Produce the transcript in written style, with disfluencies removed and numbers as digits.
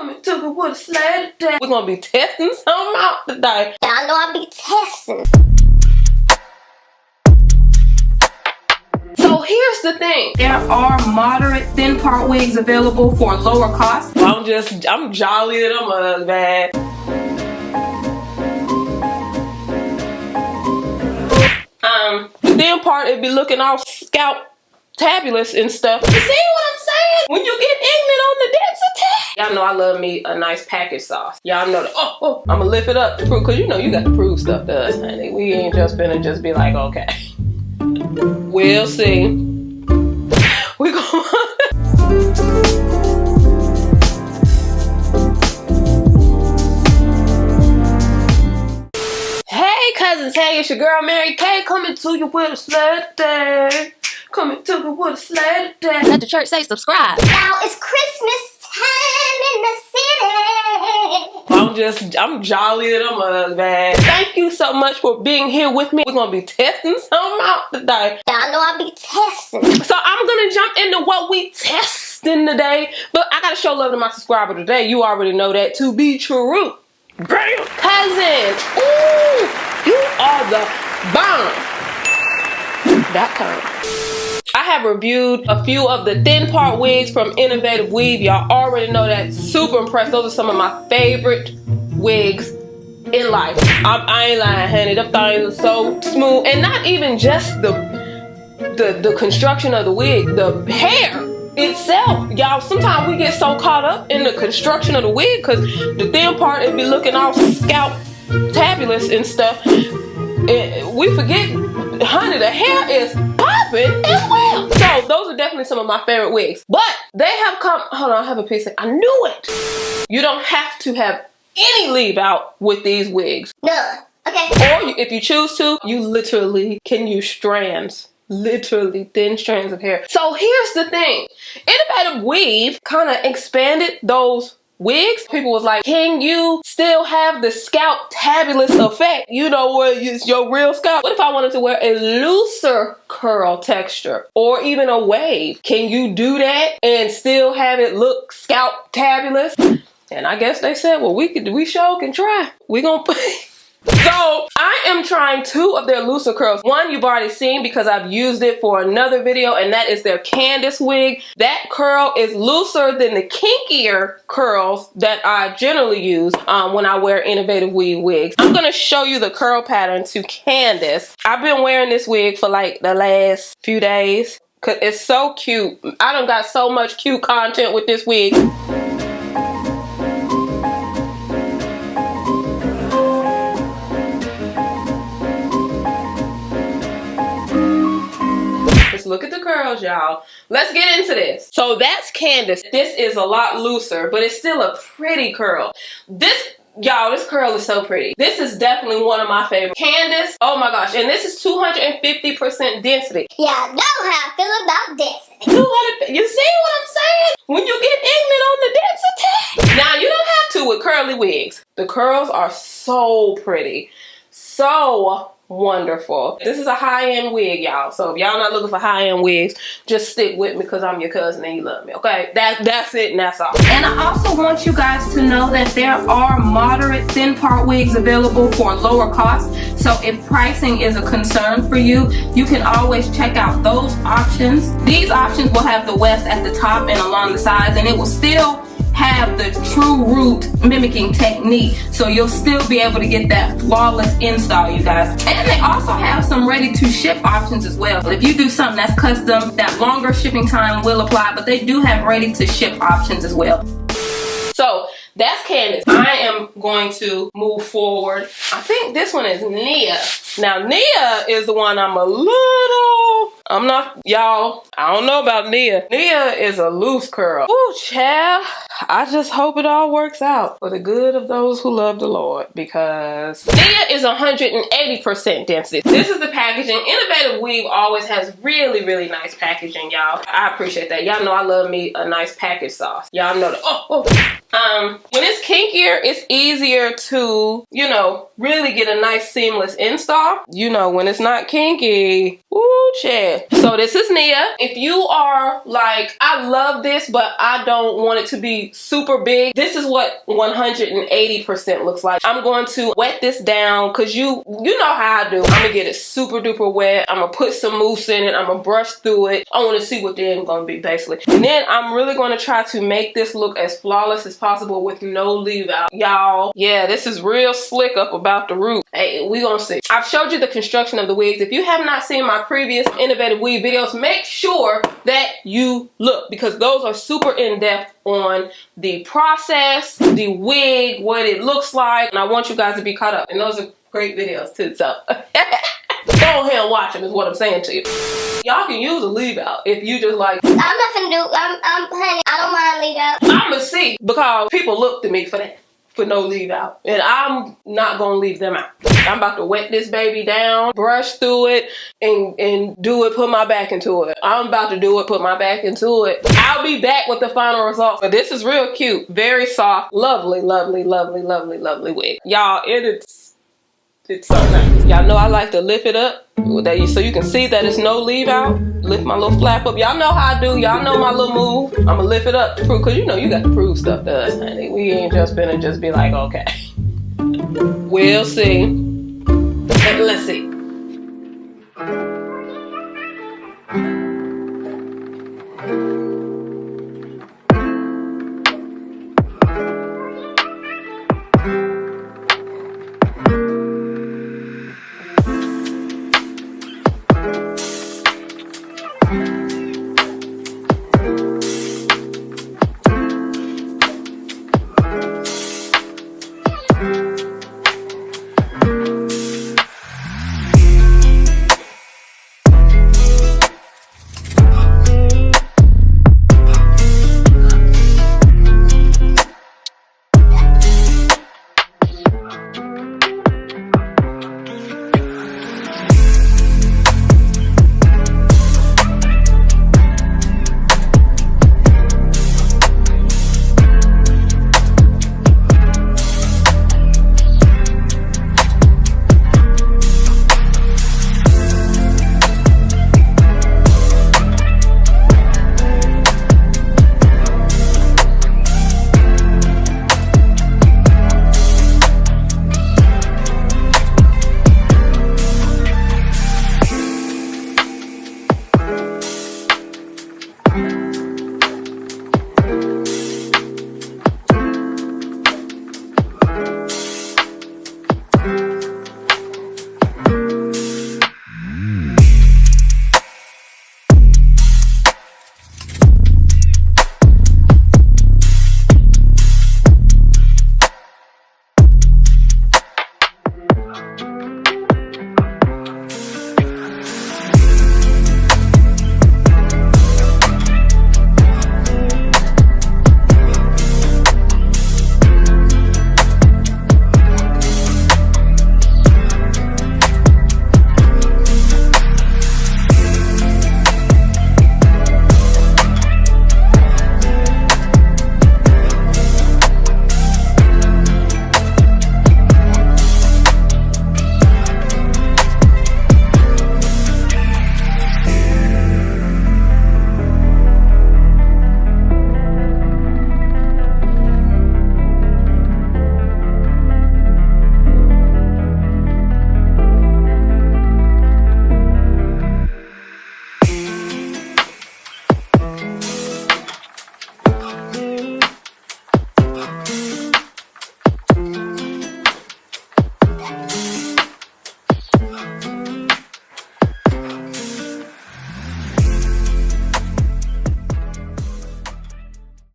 Coming to the with a sled today. We're gonna be testing something out today. Y'all know I be testing. So here's the thing. There are moderate thin part wigs available for lower cost. I'm jolly and I'm a bad. The thin part, it be looking all scalp tabulous and stuff. You see what I'm saying? When you get ignorant on the density. Y'all know I love me a nice package sauce. Y'all know that. Oh, I'ma lift it up to prove, cause you know you got to prove stuff to us, honey. We ain't just finna just be like, okay. We'll see. We go. Hey cousins, hey, it's your girl Mary Kay coming to you with a sled today. Coming to you with a sled today. Let the church say subscribe. Now it's Christmas time in the city. I'm jolly and I'm a bad. Thank you so much for being here with me. We're gonna be testing something out today. Y'all know I be testing. So I'm gonna jump into what we testing today. But I gotta show love to my subscriber today. You already know that to be true. Bam! Cousin! Ooh! You are the bomb! That kind. I have reviewed a few of the thin part wigs from Innovative Weave. Y'all already know that. Super impressed. Those are some of my favorite wigs in life. I ain't lying, honey. Them things are so smooth. And not even just the construction of the wig. The hair itself. Y'all, sometimes we get so caught up in the construction of the wig because the thin part, it be looking all scalp tabulous and stuff. We forget, honey, the hair is popping as well. So those are definitely some of my favorite wigs. But they have come, hold on, I have a piece of, I knew it. You don't have to have any leave out with these wigs. None. Okay. Or if you choose to, you literally can use strands. Literally thin strands of hair. So here's the thing. Innovative Weave kind of expanded those wigs. People was like, can you still have the scalp tabulous effect? You know, where it's your real scalp. What if I wanted to wear a looser curl texture or even a wave? Can you do that and still have it look scalp tabulous? And I guess they said, well, we sure can try. We gonna put. So I am trying 2 of their looser curls. One you've already seen because I've used it for another video, and that is their Candice wig. That curl is looser than the kinkier curls that I generally use when I wear Innovative Weave wigs. I'm gonna show you the curl pattern to Candice. I've been wearing this wig for like the last few days because it's so cute. I done got so much cute content with this wig. Look at the curls, y'all. Let's get into this. So that's Candice. This is a lot looser, but it's still a pretty curl. Y'all, this curl is so pretty. This is definitely one of my favorites. Candice, oh my gosh. And this is 250% density. Yeah, I know how I feel about density. 200, you see what I'm saying? When you get ignorant on the density. Now, you don't have to with curly wigs. The curls are so pretty. So wonderful. This is a high-end wig, y'all. So if y'all not looking for high-end wigs, just stick with me because I'm your cousin and you love me, okay? That's it and that's all. And I also want you guys to know that there are moderate thin part wigs available for lower cost. So if pricing is a concern for you, you can always check out those options. These options will have the wefts at the top and along the sides, and it will still have the true root mimicking technique, so you'll still be able to get that flawless install, you guys. And they also have some ready to ship options as well. If you do something that's custom, that longer shipping time will apply, but they do have ready to ship options as well. So that's Candice. I am going to move forward. I think this one is Nia. Now Nia is the one I'm not, y'all, I don't know about Nia. Nia is a loose curl. Ooh, child. I just hope it all works out for the good of those who love the Lord, because Nia is 180% density. This is the packaging. Innovative Weave always has really, really nice packaging, y'all. I appreciate that. Y'all know I love me a nice package sauce. Y'all know that. When it's kinkier, it's easier to, you know, really get a nice seamless install. You know, when it's not kinky, woo, chat. So this is Nia. If you are like, I love this, but I don't want it to be super big, this is what 180% looks like. I'm going to wet this down because you know how I do. I'm gonna get it super duper wet. I'm gonna put some mousse in it. I'm gonna brush through it. I want to see what the end gonna be basically. And then I'm really going to try to make this look as flawless as possible with no leave out. Y'all, yeah, this is real slick up about the root. Hey, we gonna see. I've showed you the construction of the wigs. If you have not seen my previous Innovative Weave videos, make sure that you look because those are super in-depth on the process, the wig, what it looks like, and I want you guys to be caught up. And those are great videos too, so go ahead and watch them is what I'm saying to you. Y'all can use a leave out if you just like, I'm not gonna do, honey, I don't mind leave out. I'ma see because people look to me for that, for no leave out, and I'm not gonna leave them out. I'm about to wet this baby down, brush through it, and do it, put my back into it. I'm about to do it, put my back into it. I'll be back with the final results. But this is real cute, very soft, lovely, lovely, lovely, lovely, lovely wig. Y'all, it's so nice. Y'all know I like to lift it up so you can see that it's no leave out. Lift my little flap up. Y'all know how I do. Y'all know my little move. I'ma lift it up to prove, cause you know you got to prove stuff to us, honey. We ain't just finna just be like, okay. We'll see. Let's see.